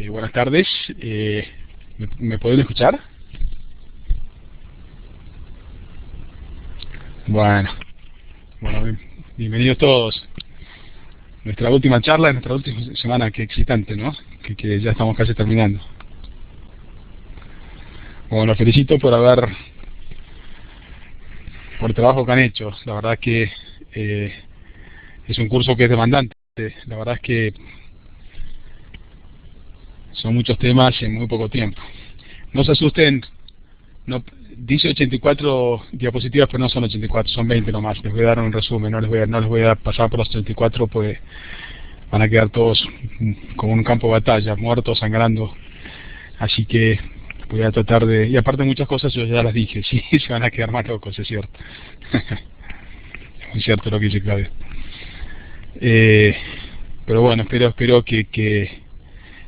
Buenas tardes. ¿Me pueden escuchar? Bueno, bienvenidos todos. Nuestra última charla, nuestra última semana, qué excitante, ¿no? Que ya estamos casi terminando. Bueno, los felicito por el trabajo que han hecho. La verdad que es un curso que es demandante. La verdad es que son muchos temas en muy poco tiempo. No se asusten, no, dice 84 diapositivas, pero no son 84, son 20 nomás. Les voy a dar un resumen, no les voy a pasar por los 84, pues van a quedar todos como un campo de batalla, muertos, sangrando. Así que voy a tratar de... Y aparte muchas cosas yo ya las dije, sí, se van a quedar más locos, es cierto. Es muy cierto lo que dice Claudia. Pero bueno, espero que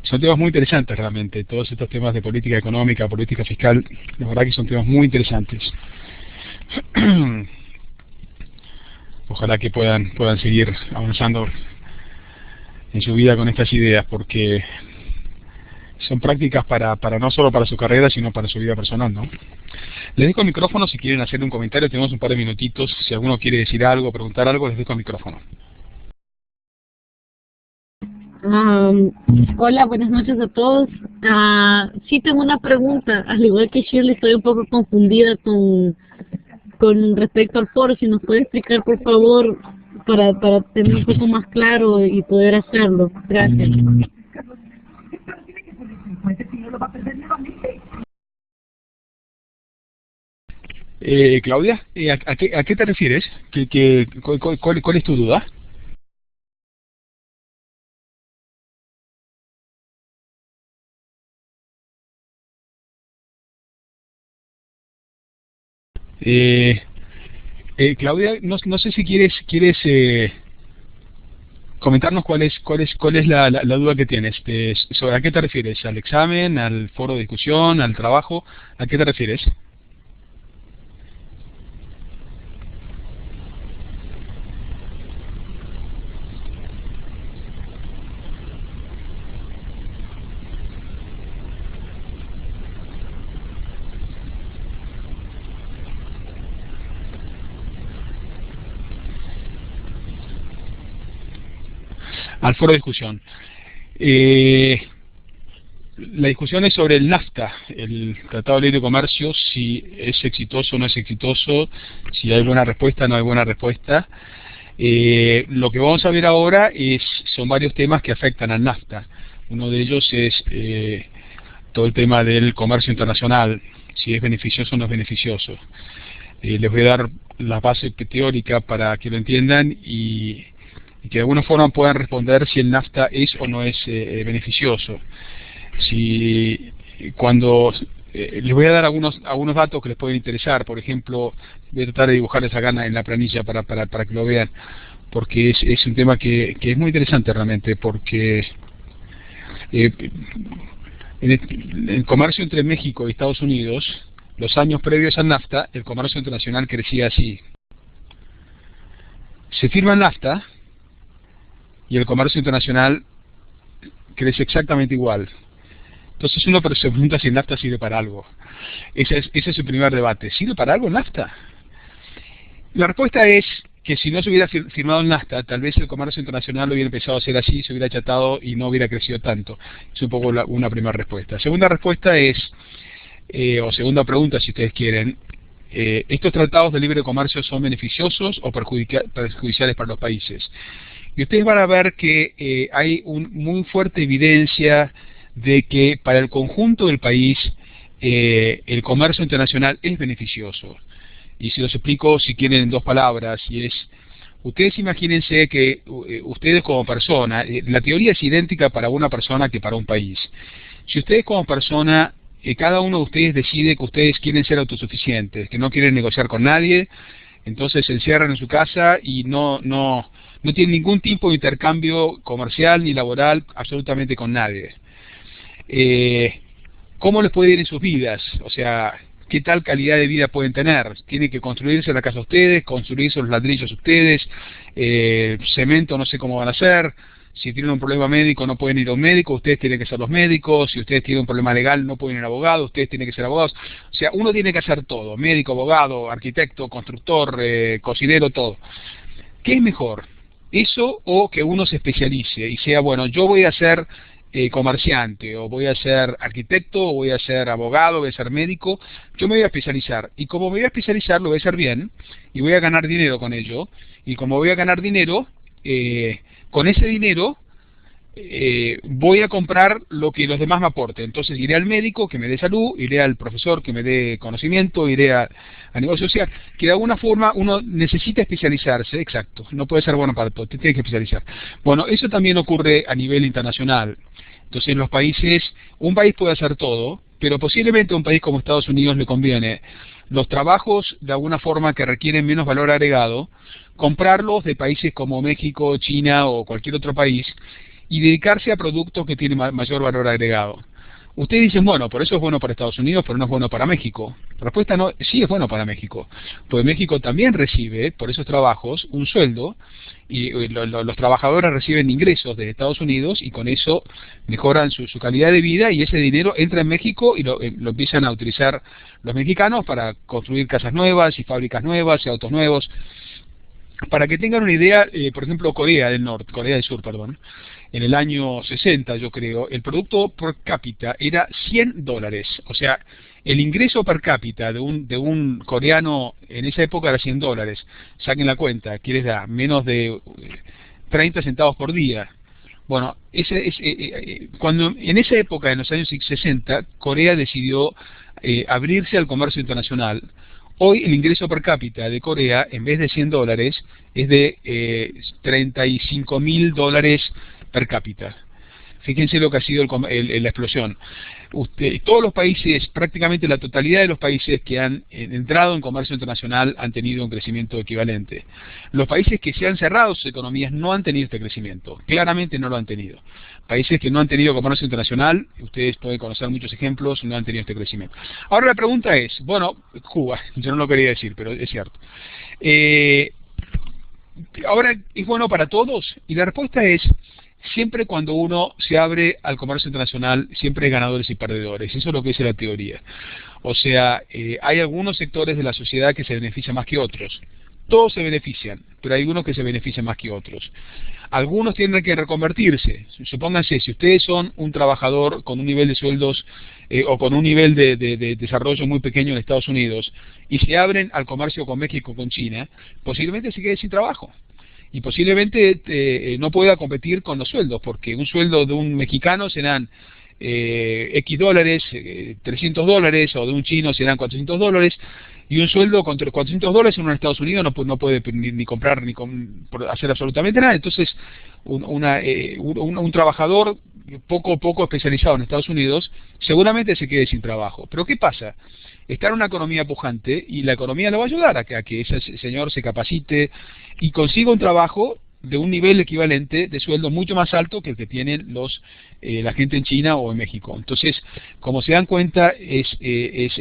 son temas muy interesantes realmente. Todos estos temas de política económica, política fiscal, la verdad que son temas muy interesantes. Ojalá que puedan seguir avanzando en su vida con estas ideas, porque son prácticas para no solo para su carrera, sino para su vida personal, ¿no? Les dejo el micrófono si quieren hacer un comentario. Tenemos un par de minutitos. Si alguno quiere decir algo, preguntar algo, les dejo el micrófono. Hola, buenas noches a todos. Sí tengo una pregunta, al igual que Shirley estoy un poco confundida con respecto al foro. Si nos puede explicar por favor para tener un poco más claro y poder hacerlo. Gracias. Claudia, ¿a qué te refieres? ¿Cuál es tu duda? Claudia, no sé si quieres comentarnos cuál es la duda que tienes. ¿Sobre a qué te refieres? ¿Al examen, al foro de discusión, al trabajo? ¿A qué te refieres? Al foro de discusión. La discusión es sobre el NAFTA, el Tratado de Libre Comercio, si es exitoso o no es exitoso, si hay buena respuesta o no hay buena respuesta. Lo que vamos a ver ahora son varios temas que afectan al NAFTA. Uno de ellos es todo el tema del comercio internacional, si es beneficioso o no es beneficioso. Les voy a dar la base teórica para que lo entiendan y que de alguna forma puedan responder si el NAFTA es o no es beneficioso. Les voy a dar algunos datos que les pueden interesar. Por ejemplo, voy a tratar de dibujarles acá en la planilla para que lo vean, porque es un tema que es muy interesante realmente, porque en el comercio entre México y Estados Unidos, los años previos al NAFTA, el comercio internacional crecía así. Se firma el NAFTA y el comercio internacional crece exactamente igual. Entonces uno se pregunta si el NAFTA sirve para algo. Ese es el primer debate. ¿Sirve para algo el NAFTA? La respuesta es que si no se hubiera firmado el NAFTA, tal vez el comercio internacional hubiera empezado a ser así, se hubiera achatado y no hubiera crecido tanto. Es un poco una primera respuesta. Segunda respuesta es, o segunda pregunta si ustedes quieren, ¿estos tratados de libre comercio son beneficiosos o perjudiciales para los países? Y ustedes van a ver que hay muy fuerte evidencia de que para el conjunto del país el comercio internacional es beneficioso. Y si los explico, si quieren, en dos palabras, y es, ustedes imagínense que ustedes como persona, la teoría es idéntica para una persona que para un país. Si ustedes como persona, cada uno de ustedes decide que ustedes quieren ser autosuficientes, que no quieren negociar con nadie, entonces se encierran en su casa y no tienen ningún tipo de intercambio comercial ni laboral absolutamente con nadie. ¿Cómo les puede ir en sus vidas? O sea, ¿qué tal calidad de vida pueden tener? Tienen que construirse la casa ustedes, construirse los ladrillos ustedes, cemento no sé cómo van a hacer, Si tienen un problema médico no pueden ir a un médico, ustedes tienen que ser los médicos. Si ustedes tienen un problema legal no pueden ir a abogados, ustedes tienen que ser abogados. O sea, uno tiene que hacer todo, médico, abogado, arquitecto, constructor, cocinero, todo. ¿Qué es mejor? ¿Eso o que uno se especialice y sea, bueno, yo voy a ser comerciante, o voy a ser arquitecto, o voy a ser abogado, voy a ser médico, yo me voy a especializar, y como me voy a especializar lo voy a hacer bien, y voy a ganar dinero con ello, y como voy a ganar dinero, con ese dinero voy a comprar lo que los demás me aporten. Entonces iré al médico que me dé salud, iré al profesor que me dé conocimiento, iré a nivel social, que de alguna forma uno necesita especializarse, exacto, no puede ser bueno para todo, te tiene que especializar. Bueno, eso también ocurre a nivel internacional. Entonces en los países, un país puede hacer todo, pero posiblemente a un país como Estados Unidos le conviene los trabajos de alguna forma que requieren menos valor agregado, comprarlos de países como México, China o cualquier otro país, y dedicarse a productos que tienen mayor valor agregado. Ustedes dicen, bueno, por eso es bueno para Estados Unidos, pero no es bueno para México. La respuesta no, sí es bueno para México, pues México también recibe por esos trabajos un sueldo, y los trabajadores reciben ingresos de Estados Unidos y con eso mejoran su calidad de vida, y ese dinero entra en México y lo empiezan a utilizar los mexicanos para construir casas nuevas y fábricas nuevas y autos nuevos. Para que tengan una idea, por ejemplo, Corea del Sur, perdón, en el año 60, yo creo, el producto per cápita era $100. O sea, el ingreso per cápita de un coreano en esa época era $100. Saquen la cuenta, ¿qué les da? Menos de 30 centavos por día. Bueno, cuando en esa época, en los años 60, Corea decidió abrirse al comercio internacional. Hoy el ingreso per cápita de Corea, en vez de $100, es de $35.000 per cápita. Fíjense lo que ha sido la explosión. Todos los países, prácticamente la totalidad de los países que han entrado en comercio internacional han tenido un crecimiento equivalente. Los países que se han cerrado sus economías no han tenido este crecimiento, claramente no lo han tenido. Países que no han tenido comercio internacional, ustedes pueden conocer muchos ejemplos, no han tenido este crecimiento. Ahora la pregunta es, bueno, Cuba, yo no lo quería decir, pero es cierto. Ahora, ¿es bueno para todos? Y la respuesta es, siempre cuando uno se abre al comercio internacional, siempre hay ganadores y perdedores. Eso es lo que dice la teoría. O sea, hay algunos sectores de la sociedad que se benefician más que otros. Todos se benefician, pero hay unos que se benefician más que otros. Algunos tienen que reconvertirse. Supónganse, si ustedes son un trabajador con un nivel de sueldos o con un nivel de desarrollo muy pequeño en Estados Unidos y se abren al comercio con México o con China, posiblemente se quede sin trabajo. Y posiblemente no pueda competir con los sueldos, porque un sueldo de un mexicano serán X dólares, $300, o de un chino serán $400, y un sueldo con $400 en Estados Unidos no puede ni comprar ni hacer absolutamente nada. Entonces, un trabajador poco especializado en Estados Unidos seguramente se quede sin trabajo. Pero ¿qué pasa? Está en una economía pujante y la economía lo va a ayudar a que ese señor se capacite y consiga un trabajo de un nivel equivalente de sueldo mucho más alto que el que tienen la gente en China o en México. Entonces, como se dan cuenta, es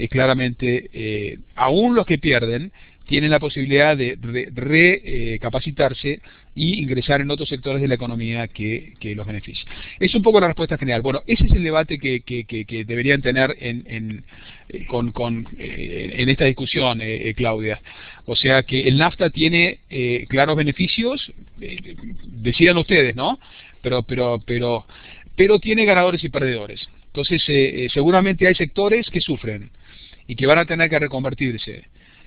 claramente, aún los que pierden tienen la posibilidad de recapacitarse y ingresar en otros sectores de la economía que los beneficien. Es un poco la respuesta general. Bueno, ese es el debate que deberían tener en esta discusión, Claudia. O sea que el NAFTA tiene claros beneficios, decidan ustedes, ¿no? Pero tiene ganadores y perdedores. Entonces, seguramente hay sectores que sufren y que van a tener que reconvertirse.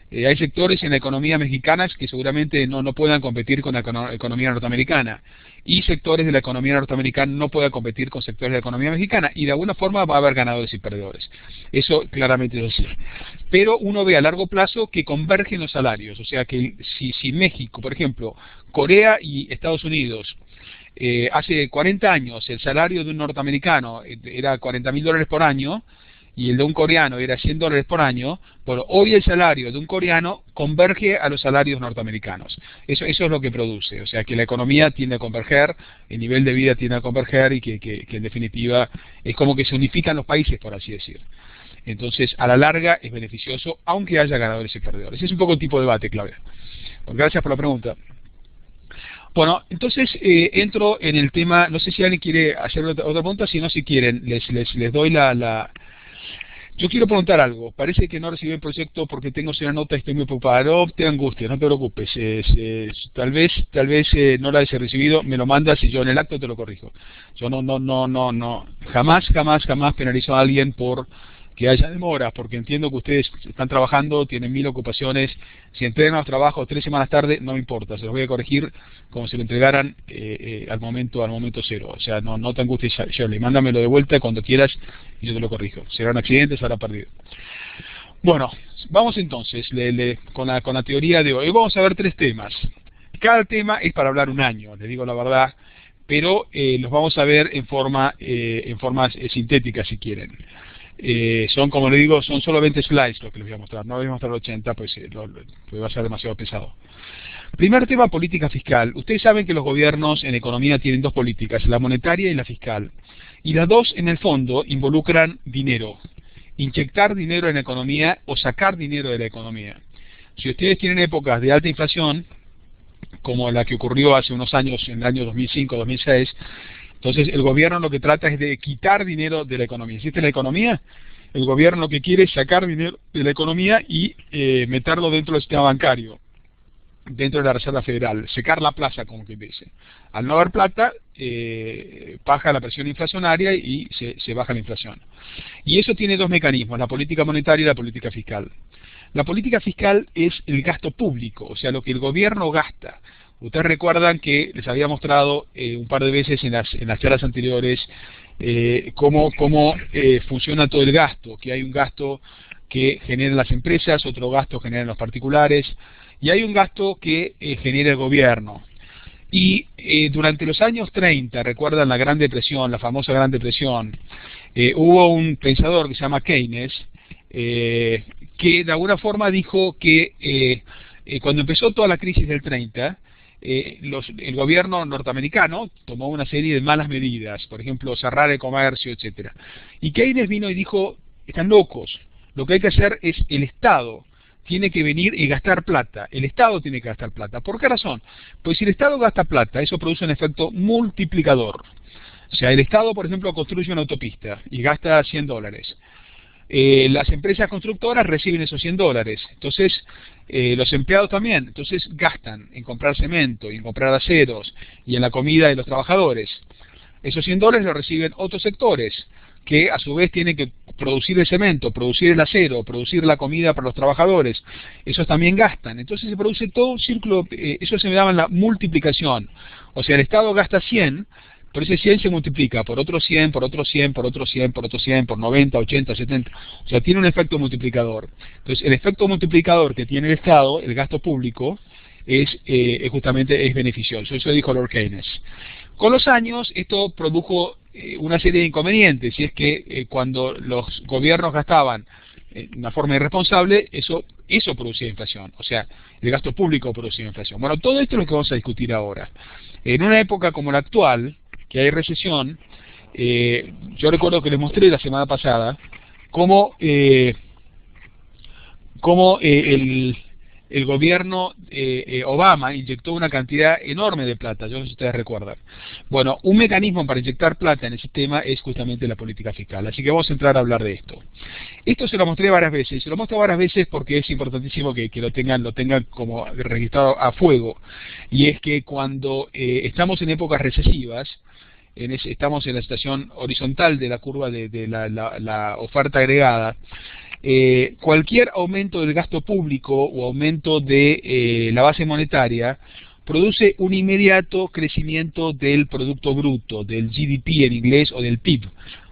Hay sectores en la economía mexicana que seguramente no puedan competir con la economía norteamericana, y sectores de la economía norteamericana no puedan competir con sectores de la economía mexicana, y de alguna forma va a haber ganadores y perdedores. Eso claramente es así. Pero uno ve a largo plazo que convergen los salarios. O sea que si México, por ejemplo, Corea y Estados Unidos, hace 40 años el salario de un norteamericano era $40.000 por año, y el de un coreano era $100 por año, bueno, hoy el salario de un coreano converge a los salarios norteamericanos. Eso es lo que produce. O sea, que la economía tiende a converger, el nivel de vida tiende a converger, y que en definitiva es como que se unifican los países, por así decir. Entonces, a la larga es beneficioso, aunque haya ganadores y perdedores. Es un poco el tipo de debate, Claudia. Pues gracias por la pregunta. Bueno, entonces entro en el tema, no sé si alguien quiere hacer otra pregunta, si no, si quieren, les doy Yo quiero preguntar algo. Parece que no recibí el proyecto porque tengo una nota y estoy muy preocupada. No te angusties, no te preocupes. Tal vez no la hayas recibido, me lo mandas y yo en el acto te lo corrijo. Yo no. Jamás penalizo a alguien por que haya demoras, porque entiendo que ustedes están trabajando, tienen 1000 ocupaciones. Si entregan los trabajos 3 semanas tarde, no me importa, se los voy a corregir como si lo entregaran al momento cero. O sea, no te angusties, Shirley, mándamelo de vuelta cuando quieras y yo te lo corrijo. Será un accidente, se habrá perdido. Bueno, vamos entonces con la teoría de hoy. Hoy vamos a ver 3 temas. Cada tema es para hablar un año, les digo la verdad, pero los vamos a ver en forma sintética si quieren. Son, como le digo, son solo 20 slides lo que les voy a mostrar. No voy a mostrar 80, pues va a ser demasiado pesado. Primer tema, política fiscal. Ustedes saben que los gobiernos en economía tienen 2 políticas, la monetaria y la fiscal. Y las 2, en el fondo, involucran dinero. Inyectar dinero en la economía o sacar dinero de la economía. Si ustedes tienen épocas de alta inflación, como la que ocurrió hace unos años, en el año 2005-2006, entonces el gobierno lo que trata es de quitar dinero de la economía. ¿Existe la economía? El gobierno lo que quiere es sacar dinero de la economía y meterlo dentro del sistema bancario, dentro de la Reserva Federal, secar la plaza, como que dice. Al no haber plata, baja la presión inflacionaria y se baja la inflación. Y eso tiene 2 mecanismos, la política monetaria y la política fiscal. La política fiscal es el gasto público, o sea, lo que el gobierno gasta. Ustedes recuerdan que les había mostrado un par de veces en las charlas anteriores cómo funciona todo el gasto, que hay un gasto que generan las empresas, otro gasto generan los particulares, y hay un gasto que genera el gobierno. Y durante los años 30, recuerdan la Gran Depresión, la famosa Gran Depresión, hubo un pensador que se llama Keynes, que de alguna forma dijo que cuando empezó toda la crisis del 30, el gobierno norteamericano tomó una serie de malas medidas, por ejemplo, cerrar el comercio, etcétera. Y Keynes vino y dijo, están locos, lo que hay que hacer es el Estado tiene que venir y gastar plata, el Estado tiene que gastar plata. ¿Por qué razón? Pues si el Estado gasta plata, eso produce un efecto multiplicador. O sea, el Estado, por ejemplo, construye una autopista y gasta $100. Las empresas constructoras reciben esos $100, entonces los empleados también, entonces gastan en comprar cemento, y en comprar aceros y en la comida de los trabajadores. Esos $100 los reciben otros sectores que a su vez tienen que producir el cemento, producir el acero, producir la comida para los trabajadores. Esos también gastan, entonces se produce todo un círculo, eso se llama la multiplicación. O sea, el Estado gasta 100, pero ese 100 se multiplica por otros 100, por otros 100, por otros 100, por otros 100, por 90, 80, 70. O sea, tiene un efecto multiplicador. Entonces, el efecto multiplicador que tiene el Estado, el gasto público, justamente es beneficioso. Eso dijo Lord Keynes. Con los años, esto produjo una serie de inconvenientes, y es que cuando los gobiernos gastaban de una forma irresponsable, eso producía inflación. O sea, el gasto público producía inflación. Bueno, todo esto es lo que vamos a discutir ahora. En una época como la actual, que hay recesión, yo recuerdo que les mostré la semana pasada cómo el gobierno Obama inyectó una cantidad enorme de plata, yo no sé si ustedes recuerdan. Bueno, un mecanismo para inyectar plata en el sistema es justamente la política fiscal, así que vamos a entrar a hablar de esto. Esto se lo mostré varias veces, se lo muestro varias veces porque es importantísimo que lo tengan como registrado a fuego, y es que cuando estamos en épocas recesivas, estamos en la situación horizontal de la curva de la oferta agregada, cualquier aumento del gasto público o aumento de la base monetaria produce un inmediato crecimiento del Producto Bruto, del GDP en inglés o del PIB.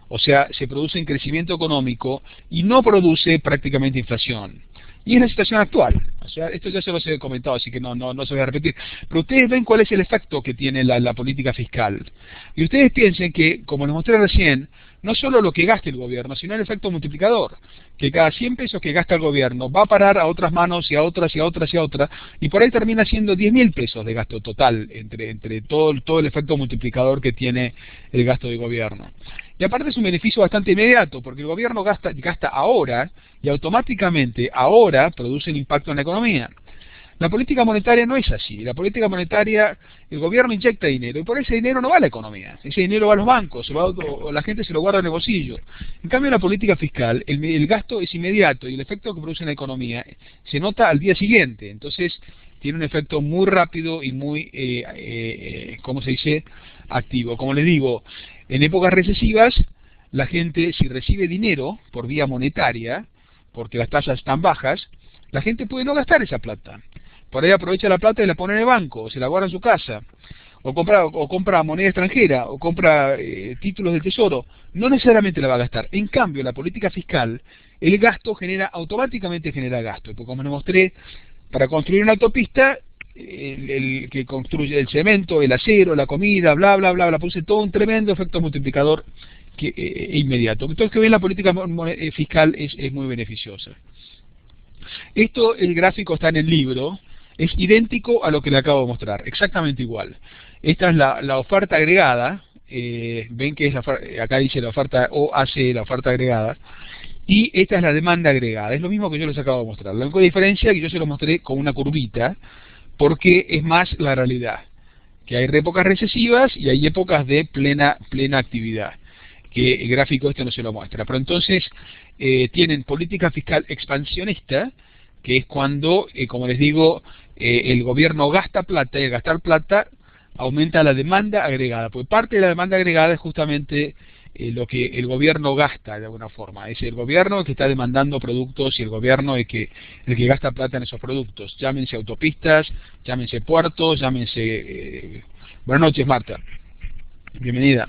O sea, se produce un crecimiento económico y no produce prácticamente inflación. Y es la situación actual. O sea, esto ya se los he comentado, así que no se voy a repetir. Pero ustedes ven cuál es el efecto que tiene la política fiscal. Y ustedes piensen que, como les mostré recién, no solo lo que gaste el gobierno, sino el efecto multiplicador. Que cada 100 pesos que gasta el gobierno va a parar a otras manos y a otras y a otras y a otras, y por ahí termina siendo 10.000 pesos de gasto total entre todo el efecto multiplicador que tiene el gasto de gobierno. Y aparte es un beneficio bastante inmediato, porque el gobierno gasta ahora y automáticamente ahora produce un impacto en la economía. La política monetaria no es así. La política monetaria, el gobierno inyecta dinero y por ese dinero no va a la economía. Ese dinero va a los bancos o la gente se lo guarda en el bolsillo. En cambio, la política fiscal, el gasto es inmediato y el efecto que produce en la economía se nota al día siguiente. Entonces, tiene un efecto muy rápido y muy, ¿cómo se dice?, activo. Como les digo, en épocas recesivas, la gente, si recibe dinero por vía monetaria, porque las tasas están bajas, la gente puede no gastar esa plata. Por ahí aprovecha la plata y la pone en el banco, o se la guarda en su casa, o compra moneda extranjera, o compra títulos del tesoro. No necesariamente la va a gastar. En cambio, la política fiscal, el gasto automáticamente genera gasto. Porque como les mostré, para construir una autopista, el que construye el cemento, el acero, la comida, bla, bla, bla, bla, produce todo un tremendo efecto multiplicador inmediato. Entonces, que bien la política fiscal es muy beneficiosa. Esto, el gráfico está en el libro, es idéntico a lo que le acabo de mostrar, exactamente igual. Esta es la oferta agregada, ven que es acá dice la oferta OAC, la oferta agregada, y esta es la demanda agregada, es lo mismo que yo les acabo de mostrar. La única diferencia es que yo se lo mostré con una curvita, porque es más la realidad, que hay épocas recesivas y hay épocas de plena actividad, que el gráfico este no se lo muestra. Pero entonces tienen política fiscal expansionista, que es cuando, como les digo, el gobierno gasta plata y al gastar plata aumenta la demanda agregada, porque parte de la demanda agregada es justamente lo que el gobierno gasta de alguna forma. Es el gobierno el que está demandando productos y el gobierno el que gasta plata en esos productos. Llámense autopistas, llámense puertos, llámense... Buenas noches, Marta. Bienvenida.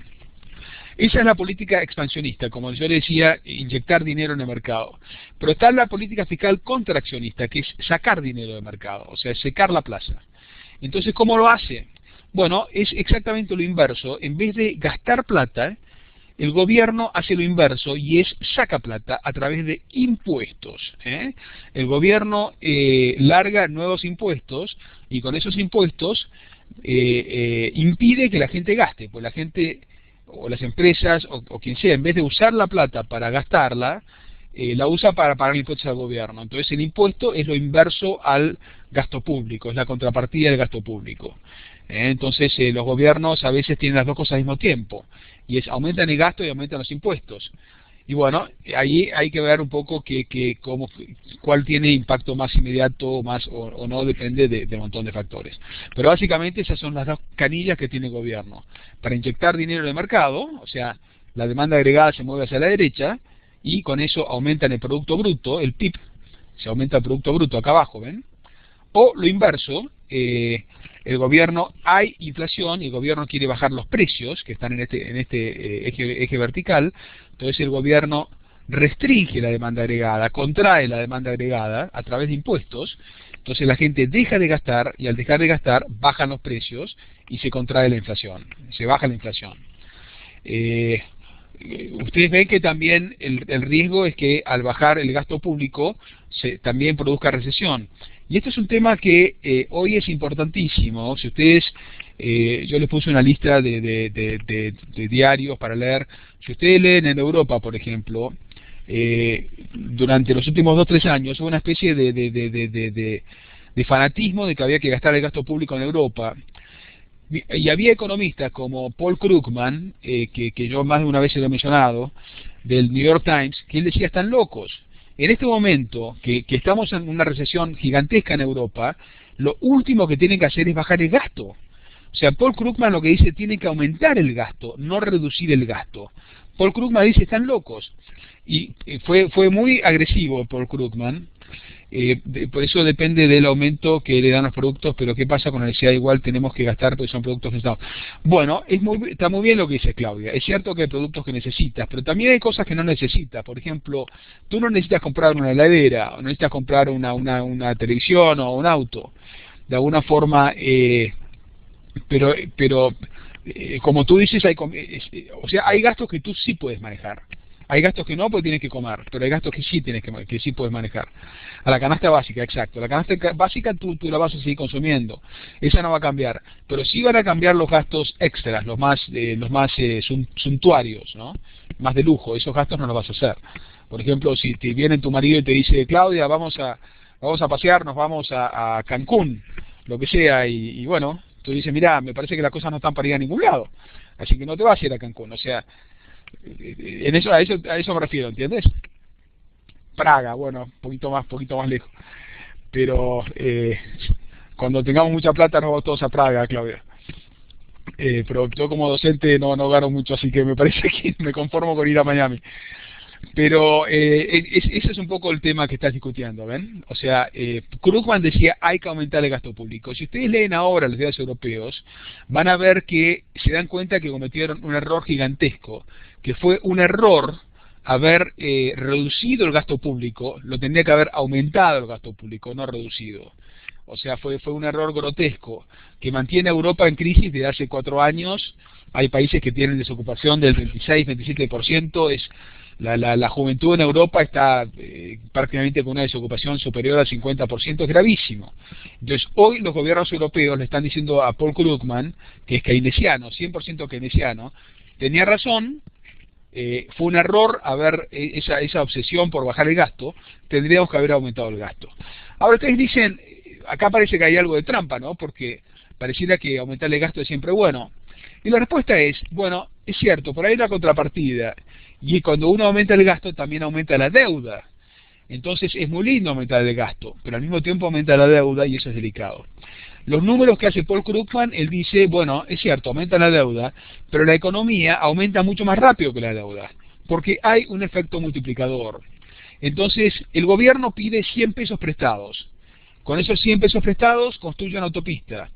Esa es la política expansionista, como yo le decía, inyectar dinero en el mercado. Pero está la política fiscal contraccionista, que es sacar dinero del mercado, o sea, secar la plaza. Entonces, ¿cómo lo hace? Bueno, es exactamente lo inverso. En vez de gastar plata, el gobierno hace lo inverso y saca plata a través de impuestos. El gobierno larga nuevos impuestos y con esos impuestos impide que la gente gaste, pues la gente o las empresas o quien sea, en vez de usar la plata para gastarla, la usa para pagar impuestos al gobierno. Entonces el impuesto es lo inverso al gasto público, es la contrapartida del gasto público. Entonces los gobiernos a veces tienen las dos cosas al mismo tiempo, y aumentan el gasto y aumentan los impuestos. Y bueno, ahí hay que ver un poco cuál tiene impacto más inmediato o no, depende de un montón de factores. Pero básicamente esas son las dos canillas que tiene el gobierno. Para inyectar dinero en el mercado, o sea, la demanda agregada se mueve hacia la derecha y con eso aumentan el Producto Bruto, el PIB, se aumenta el Producto Bruto acá abajo, ¿ven? O lo inverso, el gobierno, hay inflación y el gobierno quiere bajar los precios que están en este eje vertical. Entonces el gobierno restringe la demanda agregada, contrae la demanda agregada a través de impuestos. Entonces la gente deja de gastar y al dejar de gastar bajan los precios y se contrae la inflación, se baja la inflación. Ustedes ven que también el riesgo es que al bajar el gasto público también produzca recesión. Y este es un tema que hoy es importantísimo. Si ustedes, yo les puse una lista de diarios para leer. Si ustedes leen en Europa, por ejemplo, durante los últimos 2 o 3 años hubo una especie de fanatismo de que había que gastar el gasto público en Europa. Y había economistas como Paul Krugman, que yo más de una vez se lo he mencionado, del New York Times, que él decía, están locos. En este momento, que estamos en una recesión gigantesca en Europa, lo último que tienen que hacer es bajar el gasto. O sea, Paul Krugman lo que dice, tiene que aumentar el gasto, no reducir el gasto. Paul Krugman dice, están locos. Y fue muy agresivo Paul Krugman. Por eso depende del aumento que le dan los productos, pero ¿qué pasa con la necesidad? Igual tenemos que gastar porque son productos que necesitamos. Bueno, está muy bien lo que dice Claudia. Es cierto que hay productos que necesitas, pero también hay cosas que no necesitas. Por ejemplo, tú no necesitas comprar una heladera, o no necesitas comprar una televisión o un auto. De alguna forma, pero como tú dices, o sea, hay gastos que tú sí puedes manejar. Hay gastos que no, porque tienes que comer, pero hay gastos que sí que sí puedes manejar. A la canasta básica, exacto. La canasta básica tú la vas a seguir consumiendo. Esa no va a cambiar. Pero sí van a cambiar los gastos extras, los más suntuarios, ¿no? Más de lujo. Esos gastos no los vas a hacer. Por ejemplo, si te viene tu marido y te dice, Claudia, vamos a vamos a pasear, nos vamos a Cancún, lo que sea, y bueno, tú dices, mira, me parece que las cosas no están para ir a ningún lado, así que no te vas a ir a Cancún, o sea, a eso me refiero, ¿entiendes? Praga, bueno, poquito más lejos, pero cuando tengamos mucha plata nos vamos todos a Praga, Claudia. Pero yo como docente no gano mucho, así que me parece que me conformo con ir a Miami. Pero ese es un poco el tema que estás discutiendo, ¿ven? O sea, Krugman decía, hay que aumentar el gasto público. Si ustedes leen ahora los diarios europeos, van a ver que se dan cuenta que cometieron un error gigantesco, que fue un error haber reducido el gasto público, lo tendría que haber aumentado el gasto público, no reducido. O sea, fue un error grotesco, que mantiene a Europa en crisis desde hace 4 años. Hay países que tienen desocupación del 26-27%, la juventud en Europa está prácticamente con una desocupación superior al 50%, es gravísimo. Entonces, hoy los gobiernos europeos le están diciendo a Paul Krugman, que es keynesiano, 100% keynesiano, tenía razón, fue un error haber esa obsesión por bajar el gasto, tendríamos que haber aumentado el gasto. Ahora ustedes dicen, acá parece que hay algo de trampa, ¿no? Porque pareciera que aumentar el gasto es siempre bueno. Y la respuesta es, bueno, es cierto, por ahí hay una contrapartida. Y cuando uno aumenta el gasto, también aumenta la deuda. Entonces es muy lindo aumentar el gasto, pero al mismo tiempo aumenta la deuda y eso es delicado. Los números que hace Paul Krugman, él dice, bueno, es cierto, aumenta la deuda, pero la economía aumenta mucho más rápido que la deuda, porque hay un efecto multiplicador. Entonces, el gobierno pide 100 pesos prestados. Con esos 100 pesos prestados construye una autopista.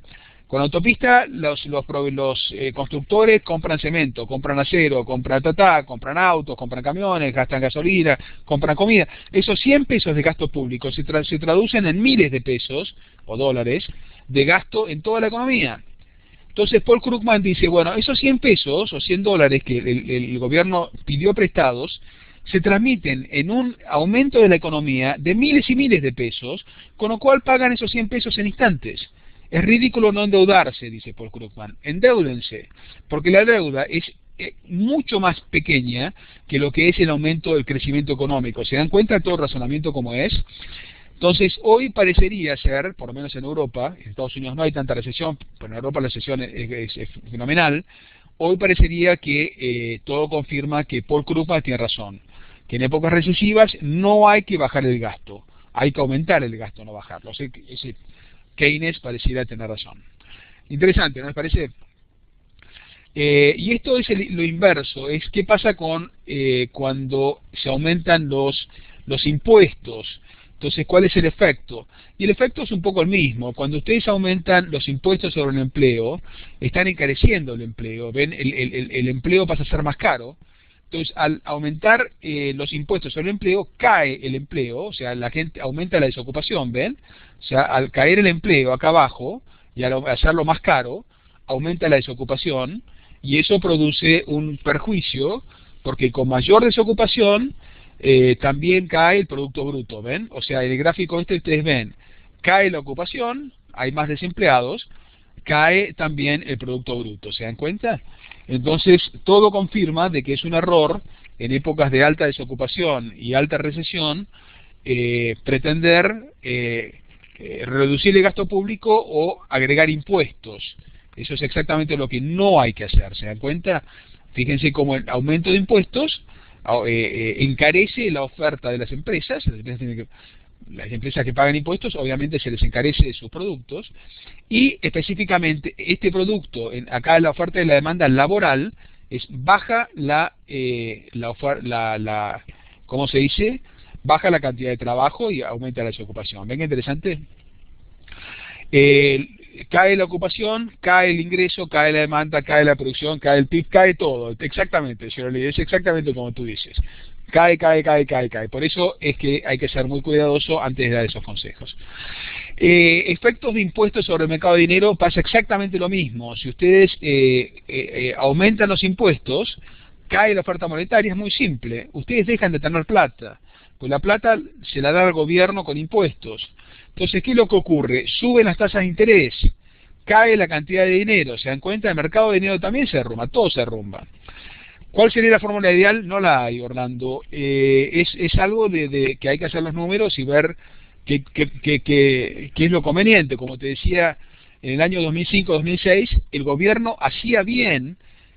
Con la autopista los constructores compran cemento, compran acero, compran compran autos, compran camiones, gastan gasolina, compran comida. Esos 100 pesos de gasto público se traducen en miles de pesos o dólares de gasto en toda la economía. Entonces Paul Krugman dice, bueno, esos 100 pesos o 100 dólares que el gobierno pidió prestados se transmiten en un aumento de la economía de miles y miles de pesos, con lo cual pagan esos 100 pesos en instantes. Es ridículo no endeudarse, dice Paul Krugman. Endéudense, porque la deuda es mucho más pequeña que lo que es el aumento del crecimiento económico. ¿Se dan cuenta de todo el razonamiento como es? Entonces, hoy parecería ser, por lo menos en Europa, en Estados Unidos no hay tanta recesión, pero en Europa la recesión es fenomenal, hoy parecería que todo confirma que Paul Krugman tiene razón, que en épocas recesivas no hay que bajar el gasto, hay que aumentar el gasto, no bajarlo. O sea, ese Keynes pareciera tener razón. Interesante, ¿no les parece? Y esto es lo inverso, es qué pasa con cuando se aumentan los impuestos. Entonces, ¿cuál es el efecto? Y el efecto es un poco el mismo. Cuando ustedes aumentan los impuestos sobre el empleo, están encareciendo el empleo. ¿Ven? El empleo pasa a ser más caro. Entonces, al aumentar los impuestos sobre el empleo, cae el empleo, o sea, la gente aumenta la desocupación, ¿ven? O sea, al caer el empleo acá abajo, y al hacerlo más caro, aumenta la desocupación, y eso produce un perjuicio, porque con mayor desocupación, también cae el Producto Bruto, ¿ven? O sea, en el gráfico ustedes ven, cae la ocupación, hay más desempleados, cae también el Producto Bruto, ¿se dan cuenta? Entonces, todo confirma de que es un error en épocas de alta desocupación y alta recesión pretender reducir el gasto público o agregar impuestos. Eso es exactamente lo que no hay que hacer, ¿se dan cuenta? Fíjense cómo el aumento de impuestos encarece la oferta de las empresas. Las empresas que pagan impuestos obviamente se les encarece sus productos, y específicamente este producto, acá la oferta y la demanda laboral, baja ¿cómo se dice? Baja la cantidad de trabajo y aumenta la desocupación. ¿Ven qué interesante? Cae la ocupación, cae el ingreso, cae la demanda, cae la producción, cae el PIB, cae todo. Exactamente, Shirley, es exactamente como tú dices. Cae. Por eso es que hay que ser muy cuidadoso antes de dar esos consejos. Efectos de impuestos sobre el mercado de dinero, pasa exactamente lo mismo. Si ustedes aumentan los impuestos, cae la oferta monetaria, es muy simple. Ustedes dejan de tener plata, pues la plata se la da al gobierno con impuestos. Entonces, ¿qué es lo que ocurre? Suben las tasas de interés, cae la cantidad de dinero, ¿se dan cuenta? El mercado de dinero también se derrumba, todo se derrumba. ¿Cuál sería la fórmula ideal? No la hay, Orlando. Es algo de que hay que hacer los números y ver ¿Qué es lo conveniente? Como te decía, en el año 2005-2006 el gobierno hacía bien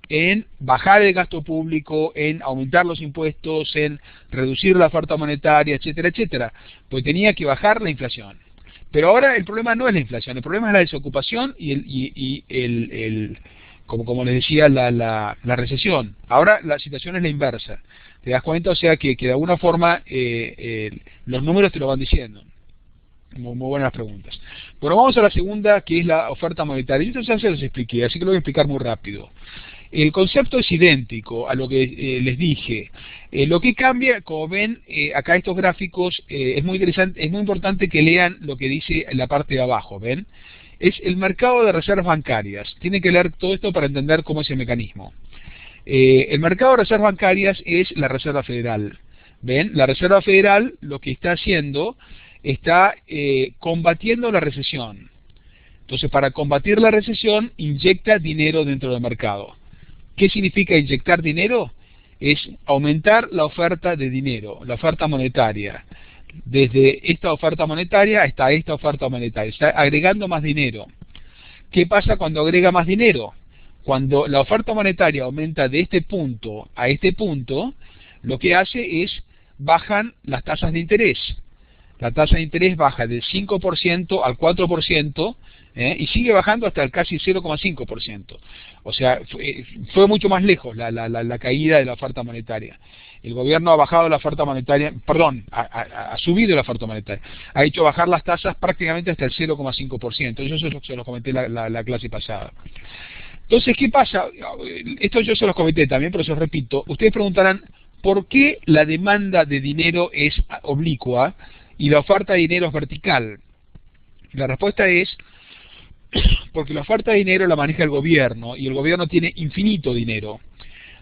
en bajar el gasto público, en aumentar los impuestos, en reducir la oferta monetaria, etcétera, etcétera, pues tenía que bajar la inflación. Pero ahora el problema no es la inflación, el problema es la desocupación como les decía, la recesión. Ahora la situación es la inversa. ¿Te das cuenta? O sea que de alguna forma los números te lo van diciendo. Muy buenas preguntas. Bueno, vamos a la segunda, que es la oferta monetaria. Yo ya se los expliqué, así que lo voy a explicar muy rápido. El concepto es idéntico a lo que les dije. Lo que cambia, como ven acá estos gráficos, es muy interesante, es muy importante que lean lo que dice en la parte de abajo, ¿ven? Es el mercado de reservas bancarias. Tienen que leer todo esto para entender cómo es el mecanismo. El mercado de reservas bancarias es la Reserva Federal. ¿Ven? La Reserva Federal lo que está haciendo, está combatiendo la recesión. Entonces, para combatir la recesión, inyecta dinero dentro del mercado. ¿Qué significa inyectar dinero? Es aumentar la oferta de dinero, la oferta monetaria. Desde esta oferta monetaria hasta esta oferta monetaria. Está agregando más dinero. ¿Qué pasa cuando agrega más dinero? Cuando la oferta monetaria aumenta de este punto a este punto, lo que hace es bajan las tasas de interés. La tasa de interés baja del 5% al 4%, y sigue bajando hasta el casi 0,5%. O sea, fue mucho más lejos la caída de la oferta monetaria. El gobierno ha bajado la oferta monetaria, perdón, ha subido la oferta monetaria. Ha hecho bajar las tasas prácticamente hasta el 0,5%. Eso se los comenté la clase pasada. Entonces, ¿qué pasa? Esto yo se los comenté también, pero se los repito. Ustedes preguntarán, ¿por qué la demanda de dinero es oblicua y la oferta de dinero es vertical? La respuesta es porque la oferta de dinero la maneja el gobierno y el gobierno tiene infinito dinero.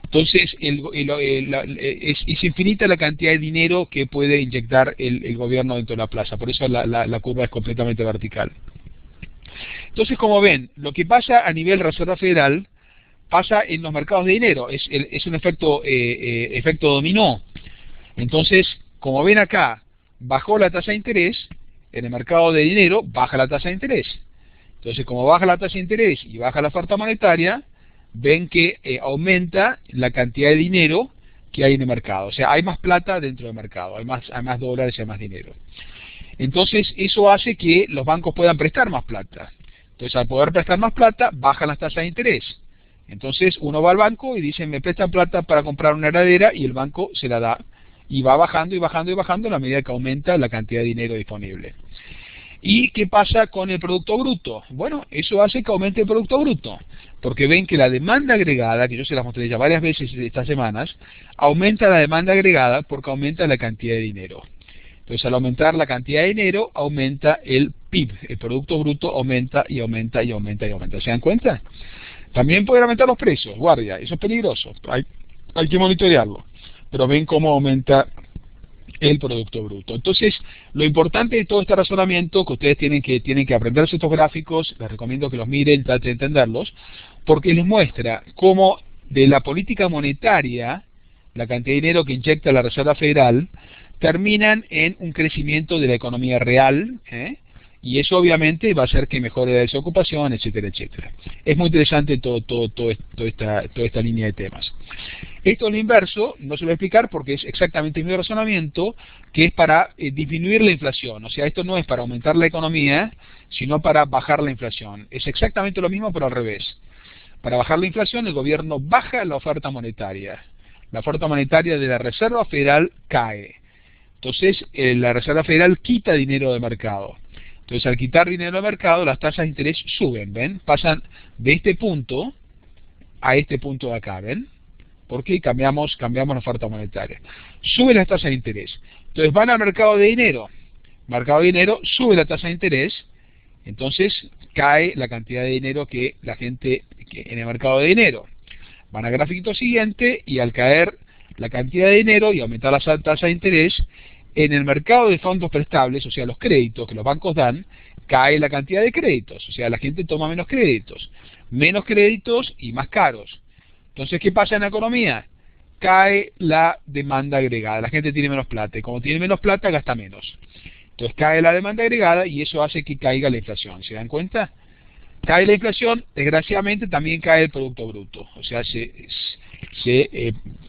Entonces es infinita la cantidad de dinero que puede inyectar el gobierno dentro de la plaza. Por eso la curva es completamente vertical. Entonces, como ven, lo que pasa a nivel Reserva Federal pasa en los mercados de dinero. Es un efecto dominó. Entonces, como ven acá, bajó la tasa de interés, en el mercado de dinero baja la tasa de interés. Entonces, como baja la tasa de interés y baja la oferta monetaria, ven que aumenta la cantidad de dinero que hay en el mercado. O sea, hay más plata dentro del mercado, hay más dólares y hay más dinero. Entonces, eso hace que los bancos puedan prestar más plata. Entonces, al poder prestar más plata, bajan las tasas de interés. Entonces, uno va al banco y dice, me prestan plata para comprar una heladera, y el banco se la da. Y va bajando y bajando y bajando a la medida que aumenta la cantidad de dinero disponible. ¿Y qué pasa con el Producto Bruto? Bueno, eso hace que aumente el Producto Bruto, porque ven que la demanda agregada, que yo se las mostré ya varias veces estas semanas, aumenta la demanda agregada porque aumenta la cantidad de dinero. Entonces, al aumentar la cantidad de dinero, aumenta el PIB, el Producto Bruto aumenta y aumenta y aumenta y aumenta. ¿Se dan cuenta? También pueden aumentar los precios, guardia, eso es peligroso, hay que monitorearlo. Pero ven cómo aumenta el Producto Bruto. Entonces, lo importante de todo este razonamiento, que ustedes tienen que aprenderse estos gráficos, les recomiendo que los miren, traten de entenderlos, porque les muestra cómo de la política monetaria, la cantidad de dinero que inyecta la Reserva Federal, terminan en un crecimiento de la economía real, y eso obviamente va a hacer que mejore la desocupación, etcétera, etcétera. Es muy interesante toda esta línea de temas. Esto es lo inverso, no se lo voy a explicar porque es exactamente el mismo razonamiento, que es para disminuir la inflación. O sea, esto no es para aumentar la economía, sino para bajar la inflación. Es exactamente lo mismo, pero al revés. Para bajar la inflación, el gobierno baja la oferta monetaria. La oferta monetaria de la Reserva Federal cae. Entonces, la Reserva Federal quita dinero del mercado. Entonces, al quitar dinero del mercado, las tasas de interés suben, ¿ven? Pasan de este punto a este punto de acá, ¿ven? Porque cambiamos la oferta monetaria. Suben las tasas de interés. Entonces, van al mercado de dinero. Mercado de dinero, sube la tasa de interés. Entonces, cae la cantidad de dinero que la gente en el mercado de dinero. Van al gráfico siguiente y al caer la cantidad de dinero y aumentar la tasa de interés, en el mercado de fondos prestables, o sea, los créditos que los bancos dan, cae la cantidad de créditos, o sea, la gente toma menos créditos y más caros. Entonces, ¿qué pasa en la economía? Cae la demanda agregada, la gente tiene menos plata, y como tiene menos plata, gasta menos. Entonces cae la demanda agregada y eso hace que caiga la inflación. ¿Se dan cuenta? Cae la inflación, desgraciadamente también cae el Producto Bruto. O sea, se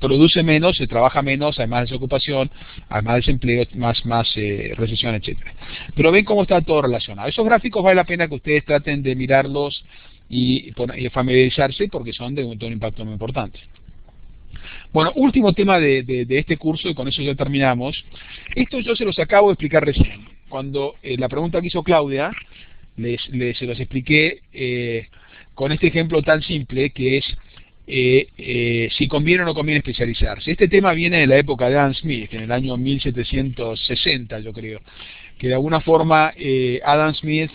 produce menos, se trabaja menos, hay más desocupación, hay más desempleo, más recesión, etcétera. Pero ven cómo está todo relacionado. Esos gráficos vale la pena que ustedes traten de mirarlos y familiarizarse porque son de un impacto muy importante. Bueno, último tema de este curso, y con eso ya terminamos. Esto yo se los acabo de explicar recién. Cuando la pregunta que hizo Claudia, se los expliqué con este ejemplo tan simple que es si conviene o no conviene especializarse. Este tema viene de la época de Adam Smith, en el año 1760 yo creo, que de alguna forma Adam Smith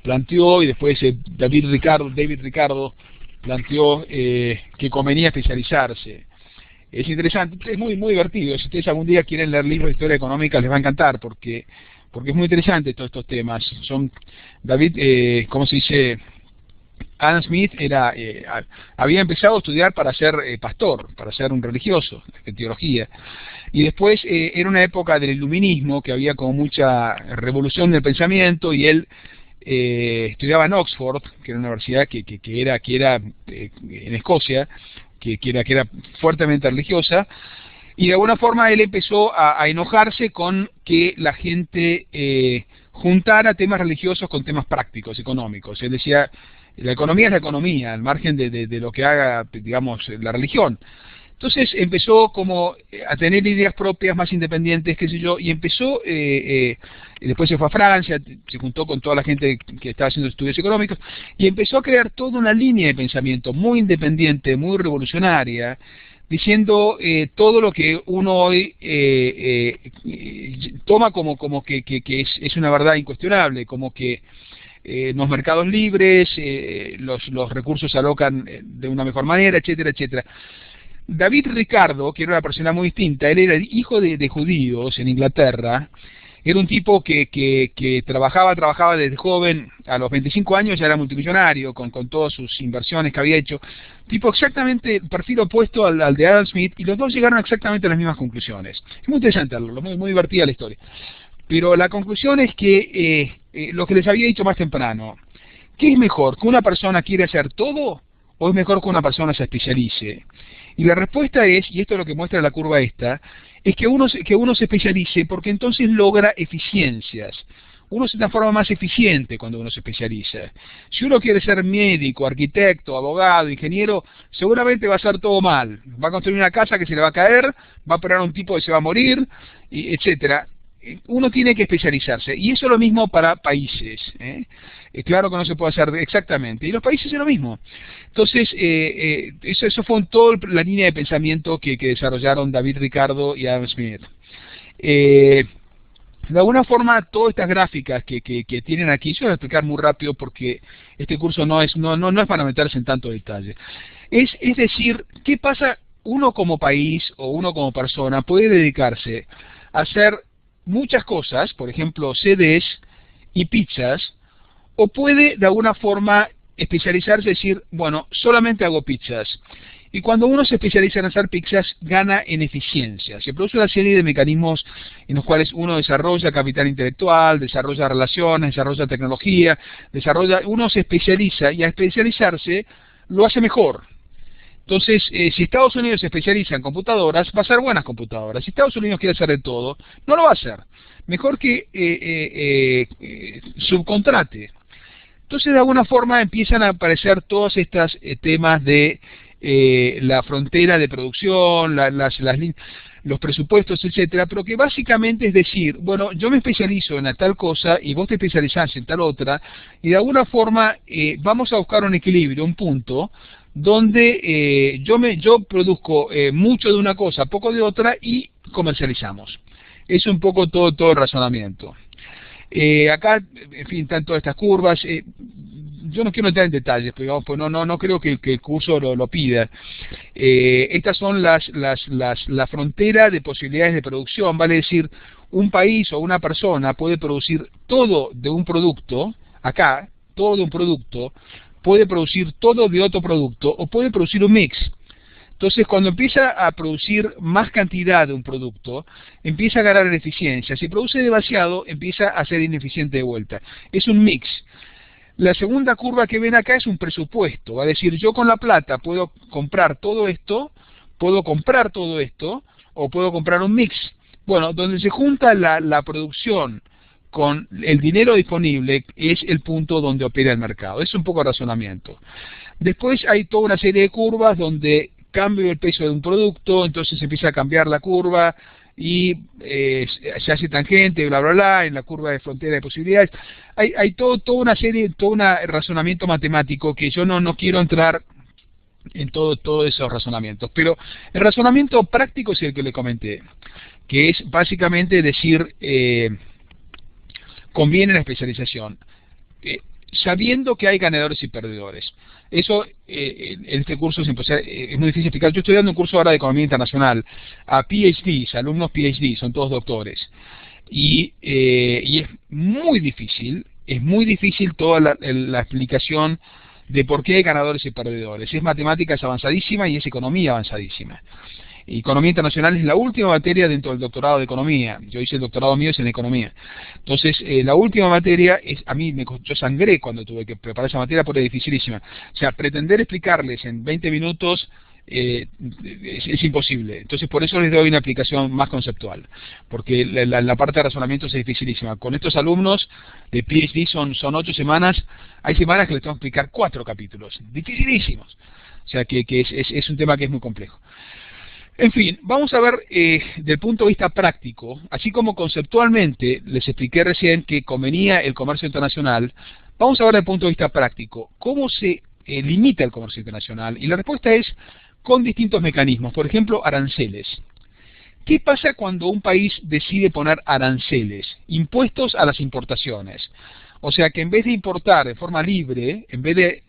planteó, y después David Ricardo planteó que convenía especializarse. Es interesante, es muy divertido. Si ustedes algún día quieren leer libros de historia económica les va a encantar porque es muy interesante todos estos temas. ¿Cómo se dice? Adam Smith había empezado a estudiar para ser pastor, para ser un religioso, de teología. Y después era una época del iluminismo, que había como mucha revolución del pensamiento, y él estudiaba en Oxford, que era una universidad que era en Escocia, que era fuertemente religiosa, y de alguna forma él empezó a enojarse con que la gente juntara temas religiosos con temas prácticos, económicos. Él decía, la economía es la economía, al margen de lo que haga, digamos, la religión. Entonces empezó como a tener ideas propias, más independientes, qué sé yo, y empezó, después se fue a Francia, se juntó con toda la gente que estaba haciendo estudios económicos, y empezó a crear toda una línea de pensamiento muy independiente, muy revolucionaria, diciendo todo lo que uno hoy toma como que es una verdad incuestionable, como que los mercados libres, los recursos se alocan de una mejor manera, etcétera, etcétera. David Ricardo, que era una persona muy distinta, él era hijo de judíos en Inglaterra, era un tipo que trabajaba desde joven, a los 25 años ya era multimillonario, con todas sus inversiones que había hecho, tipo exactamente perfil opuesto al de Adam Smith, y los dos llegaron exactamente a las mismas conclusiones. Es muy interesante, muy divertida la historia. Pero la conclusión es que lo que les había dicho más temprano, ¿qué es mejor? ¿Que una persona quiere hacer todo o es mejor que una persona se especialice? Y la respuesta es, y esto es lo que muestra la curva esta, es que uno se especialice porque entonces logra eficiencias. Uno se transforma más eficiente cuando uno se especializa. Si uno quiere ser médico, arquitecto, abogado, ingeniero, seguramente va a hacer todo mal. Va a construir una casa que se le va a caer, va a operar a un tipo que se va a morir, etcétera. Uno tiene que especializarse, y eso es lo mismo para países, claro que no se puede hacer exactamente, y los países es lo mismo. Entonces, eso fue toda la línea de pensamiento que desarrollaron David Ricardo y Adam Smith. De alguna forma, todas estas gráficas que tienen aquí, yo voy a explicar muy rápido porque este curso no es para meterse en tanto detalle. Es decir, ¿qué pasa? Uno como país o uno como persona puede dedicarse a hacer muchas cosas, por ejemplo CDs y pizzas, o puede de alguna forma especializarse, decir, bueno, solamente hago pizzas. Y cuando uno se especializa en hacer pizzas, gana en eficiencia. Se produce una serie de mecanismos en los cuales uno desarrolla capital intelectual, desarrolla relaciones, desarrolla tecnología, uno se especializa, y al especializarse lo hace mejor. Entonces, si Estados Unidos se especializa en computadoras, va a hacer buenas computadoras. Si Estados Unidos quiere hacer de todo, no lo va a hacer. Mejor que subcontrate. Entonces, de alguna forma, empiezan a aparecer todos estos temas de la frontera de producción, los presupuestos, etcétera, pero que básicamente es decir, bueno, yo me especializo en tal cosa y vos te especializás en tal otra, y de alguna forma vamos a buscar un equilibrio, un punto, donde yo produzco mucho de una cosa, poco de otra, y comercializamos. Es un poco todo el razonamiento. Acá, en fin, están todas estas curvas. Yo no quiero entrar en detalles, pero pues no creo que el curso lo pida. Estas son la frontera de posibilidades de producción, vale decir, un país o una persona puede producir todo de un producto, acá, todo de un producto, puede producir todo de otro producto, o puede producir un mix. Entonces, cuando empieza a producir más cantidad de un producto, empieza a ganar eficiencia. Si produce demasiado, empieza a ser ineficiente de vuelta. Es un mix. La segunda curva que ven acá es un presupuesto. Va a decir, yo con la plata puedo comprar todo esto, o puedo comprar un mix. Bueno, donde se junta la producción con el dinero disponible es el punto donde opera el mercado. Es un poco de razonamiento. Después hay toda una serie de curvas donde cambia el peso de un producto, entonces empieza a cambiar la curva y se hace tangente, bla, bla, bla, en la curva de frontera de posibilidades. Hay toda una serie, todo un razonamiento matemático que yo no quiero entrar en todos esos razonamientos. Pero el razonamiento práctico es el que le comenté, que es básicamente decir, conviene la especialización, sabiendo que hay ganadores y perdedores. Eso en este curso es muy difícil explicar. Yo estoy dando un curso ahora de Economía Internacional a PhDs, alumnos PhD, son todos doctores. Y es muy difícil toda la explicación de por qué hay ganadores y perdedores. Es matemáticas avanzadísima y es economía avanzadísima. Economía Internacional es la última materia dentro del doctorado de Economía. Yo hice el doctorado mío en Economía. Entonces, la última materia, yo sangré cuando tuve que preparar esa materia porque es dificilísima. O sea, pretender explicarles en 20 minutos es imposible. Entonces, por eso les doy una aplicación más conceptual. Porque la parte de razonamiento es dificilísima. Con estos alumnos de PhD son 8 semanas. Hay semanas que les tengo que explicar 4 capítulos. Dificilísimos. O sea, que es un tema que es muy complejo. En fin, vamos a ver del punto de vista práctico, así como conceptualmente les expliqué recién que convenía el comercio internacional, vamos a ver desde el punto de vista práctico, cómo se limita el comercio internacional. Y la respuesta es con distintos mecanismos, por ejemplo, aranceles. ¿Qué pasa cuando un país decide poner aranceles, impuestos a las importaciones? O sea que en vez de importar de forma libre, en vez de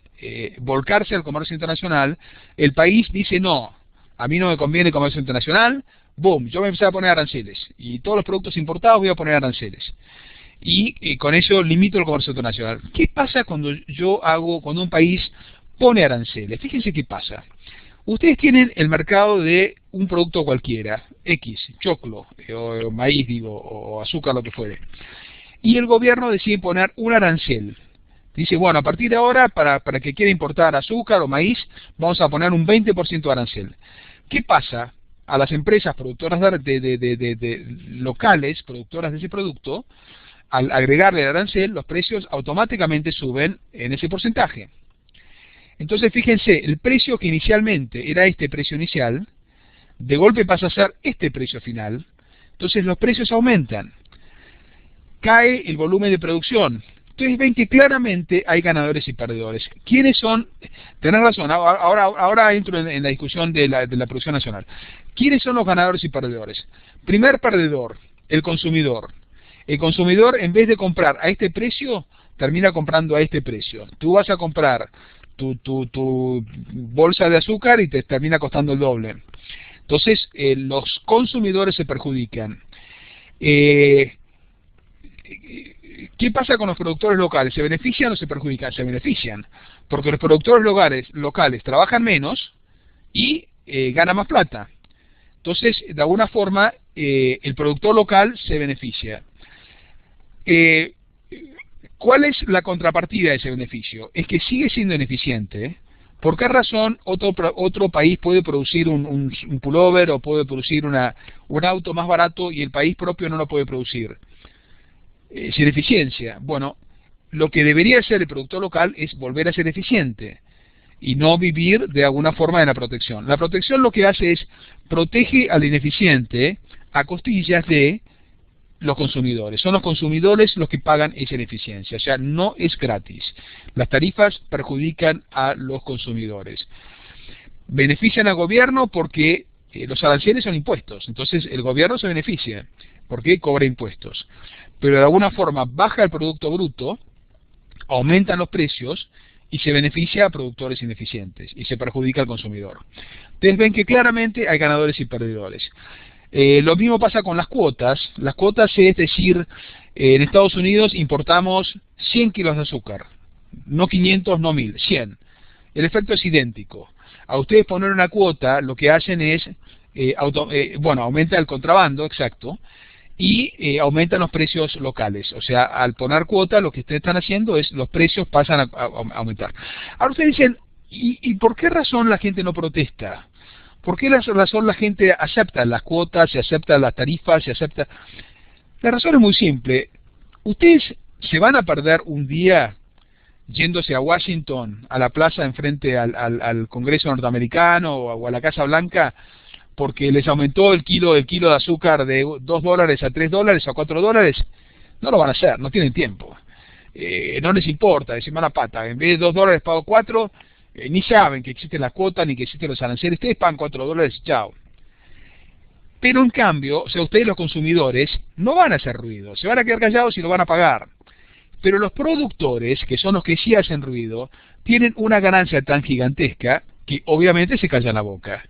volcarse al comercio internacional, el país dice no. A mí no me conviene el comercio internacional, boom, yo voy a empezar a poner aranceles. Y todos los productos importados voy a poner aranceles. Y con eso limito el comercio internacional. ¿Qué pasa cuando un país pone aranceles? Fíjense qué pasa. Ustedes tienen el mercado de un producto cualquiera, X, choclo, o maíz, o azúcar, lo que fuere. Y el gobierno decide poner un arancel. Dice, bueno, a partir de ahora, para que quiera importar azúcar o maíz, vamos a poner un 20% de arancel. ¿Qué pasa? A las empresas productoras locales, productoras de ese producto, al agregarle el arancel, los precios automáticamente suben en ese porcentaje. Entonces, fíjense, el precio que inicialmente era este precio inicial, de golpe pasa a ser este precio final. Entonces, los precios aumentan. Cae el volumen de producción. Entonces ven que claramente hay ganadores y perdedores. ¿Quiénes son? Tenés razón, ahora entro en la discusión de la producción nacional. ¿Quiénes son los ganadores y perdedores? Primer perdedor, el consumidor. El consumidor, en vez de comprar a este precio, termina comprando a este precio. Tú vas a comprar tu bolsa de azúcar y te termina costando el doble. Entonces, los consumidores se perjudican. ¿Qué pasa con los productores locales? ¿Se benefician o se perjudican? Se benefician, porque los productores locales trabajan menos y ganan más plata. Entonces, de alguna forma, el productor local se beneficia. ¿Cuál es la contrapartida de ese beneficio? Es que sigue siendo ineficiente. ¿Por qué razón otro país puede producir un pullover o puede producir un auto más barato y el país propio no lo puede producir? Sin eficiencia. Bueno, lo que debería hacer el productor local es volver a ser eficiente y no vivir de alguna forma de la protección. La protección lo que hace es protege al ineficiente a costillas de los consumidores. Son los consumidores los que pagan esa ineficiencia. O sea, no es gratis. Las tarifas perjudican a los consumidores. Benefician al gobierno porque los aranceles son impuestos. Entonces el gobierno se beneficia porque cobra impuestos. Pero de alguna forma baja el producto bruto, aumentan los precios y se beneficia a productores ineficientes y se perjudica al consumidor. Ustedes ven que claramente hay ganadores y perdedores. Lo mismo pasa con las cuotas. Las cuotas es decir, en Estados Unidos importamos 100 kilos de azúcar, no 500, no 1000, 100. el efecto es idéntico. A ustedes poner una cuota, lo que hacen es, bueno, aumenta el contrabando, exacto, y aumentan los precios locales. O sea, al poner cuota, lo que ustedes están haciendo es, los precios pasan a aumentar. Ahora ustedes dicen, ¿y por qué razón la gente no protesta? ¿Por qué razón la gente acepta las cuotas, se acepta las tarifas, se acepta? La razón es muy simple. Ustedes se van a perder un día yéndose a Washington, a la plaza enfrente al Congreso norteamericano o a la Casa Blanca, porque les aumentó el kilo de azúcar de $2 a $3 a $4, no lo van a hacer, no tienen tiempo. No les importa, decir mala pata, en vez de $2 pago 4, ni saben que existe la cuota ni que existen los aranceles, ustedes pagan $4 y chao. Pero en cambio, o sea, ustedes los consumidores no van a hacer ruido, se van a quedar callados y lo van a pagar. Pero los productores, que son los que sí hacen ruido, tienen una ganancia tan gigantesca que obviamente se callan la boca.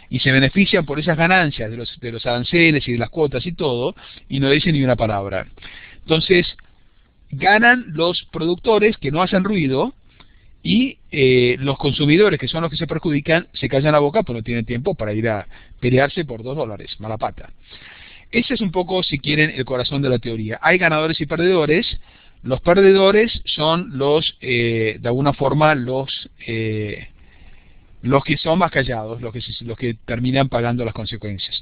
Y se benefician por esas ganancias de los aranceles y de las cuotas y todo, y no dicen ni una palabra. Entonces, ganan los productores que no hacen ruido, y los consumidores, que son los que se perjudican, se callan la boca porque no tienen tiempo para ir a pelearse por $2, mala pata. Ese es un poco, si quieren, el corazón de la teoría. Hay ganadores y perdedores. Los perdedores son los, de alguna forma, los que son más callados, los que terminan pagando las consecuencias.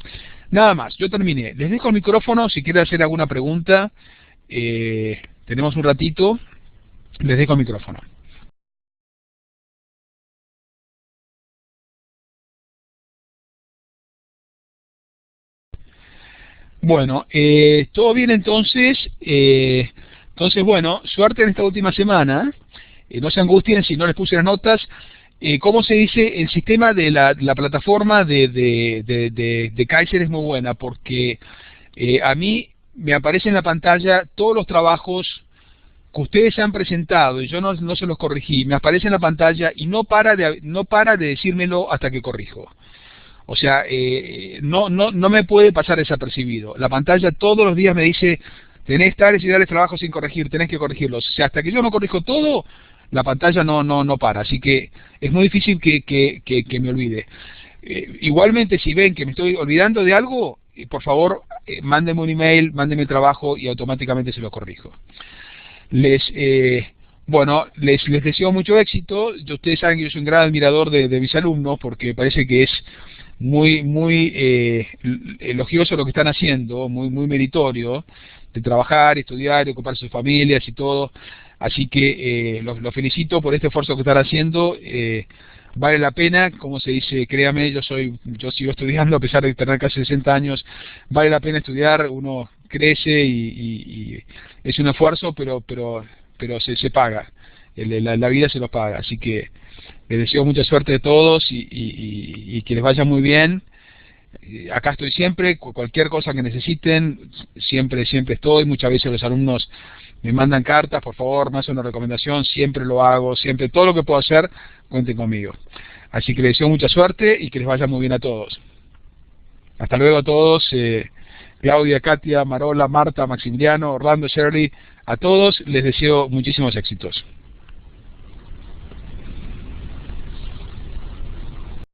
Nada más, yo terminé. Les dejo el micrófono si quieren hacer alguna pregunta. Tenemos un ratito. Les dejo el micrófono. Bueno, todo bien entonces. Entonces, bueno, suerte en esta última semana. No se angustien si no les puse las notas. ¿Cómo se dice? El sistema de la plataforma de Kaiser es muy buena porque a mí me aparece en la pantalla todos los trabajos que ustedes han presentado y yo no se los corregí. Me aparece en la pantalla y no para de decírmelo hasta que corrijo. O sea, no me puede pasar desapercibido. La pantalla todos los días me dice, tenés tales y tales trabajos sin corregir, tenés que corregirlos. O sea, hasta que yo no corrijo todo, la pantalla no para. Así que es muy difícil que me olvide. Igualmente, si ven que me estoy olvidando de algo, por favor, mándenme un email, mándenme el trabajo y automáticamente se lo corrijo. Bueno, les deseo mucho éxito. Ustedes saben que yo soy un gran admirador de mis alumnos porque parece que es muy elogioso lo que están haciendo, muy meritorio, de trabajar, estudiar, de ocuparse de sus familias y todo. Así que los felicito por este esfuerzo que están haciendo. Vale la pena, como se dice, créame, yo sigo estudiando a pesar de tener casi 60 años, vale la pena estudiar, uno crece y es un esfuerzo, pero se paga, la vida se lo paga, así que les deseo mucha suerte a todos y que les vaya muy bien. Acá estoy siempre, cualquier cosa que necesiten, siempre estoy. Muchas veces los alumnos me mandan cartas, por favor, me hacen una recomendación, siempre lo hago, siempre, todo lo que puedo hacer, cuenten conmigo. Así que les deseo mucha suerte y que les vaya muy bien a todos. Hasta luego a todos, Claudia, Katia, Marola, Marta, Maximiliano, Orlando, Shirley, a todos les deseo muchísimos éxitos.